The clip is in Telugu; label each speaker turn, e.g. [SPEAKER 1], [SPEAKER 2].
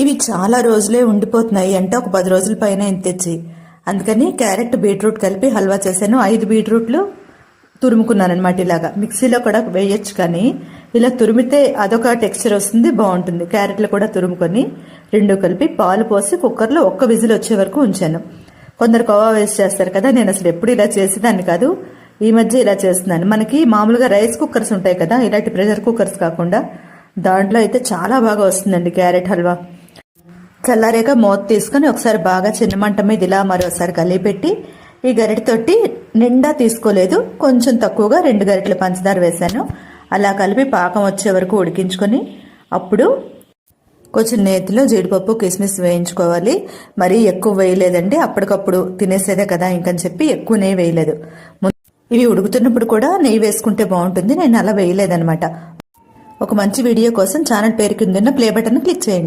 [SPEAKER 1] ఇవి చాలా రోజులే ఉండిపోతున్నాయి అంటే ఒక 10 రోజుల పైన తెచ్చి. అందుకని క్యారెట్ బీట్రూట్ కలిపి హల్వా చేశాను. 5 బీట్రూట్లు తురుముకున్నాను అనమాట. ఇలాగా మిక్సీలో కూడా వేయచ్చు, కానీ ఇలా తురిమితే అదొక టెక్స్చర్ వస్తుంది, బాగుంటుంది. క్యారెట్లు కూడా తురుముకొని 2 కలిపి పాలు పోసి కుక్కర్లో 1 విజిల్ వచ్చే వరకు ఉంచాను. కొందరు కోవా వేస్ట్ చేస్తారు కదా, నేను అసలు ఎప్పుడు ఇలా చేసేదాన్ని కాదు, ఈ మధ్య ఇలా చేస్తున్నాను. మనకి మామూలుగా రైస్ కుక్కర్స్ ఉంటాయి కదా, ఇలాంటి ప్రెషర్ కుక్కర్స్ కాకుండా దాంట్లో అయితే చాలా బాగా వస్తుందండి క్యారెట్ హల్వా. చల్లారేగా మూత తీసుకుని ఒకసారి బాగా చిన్న మంట మీద ఇలా మరోసారి కలిపెట్టి, ఈ గరిటెతోటి నిండా తీసుకోలేదు, కొంచెం తక్కువగా 2 గరిటెల పంచదార వేశాను. అలా కలిపి పాకం వచ్చే వరకు ఉడికించుకొని అప్పుడు కొంచెం నేతిలో జీడిపప్పు కిస్మిస్ వేయించుకోవాలి. మరీ ఎక్కువ వేయలేదండి, అప్పటికప్పుడు తినేసేదే కదా ఇంకని చెప్పి ఎక్కువ నెయ్యి వేయలేదు. ఇవి ఉడుకుతున్నప్పుడు కూడా నెయ్యి వేసుకుంటే బాగుంటుంది, నేను అలా వేయలేదనమాట. ఒక మంచి వీడియో కోసం ఛానల్ పేరు కింద ఉన్న ప్లే బటన్ క్లిక్ చేయండి.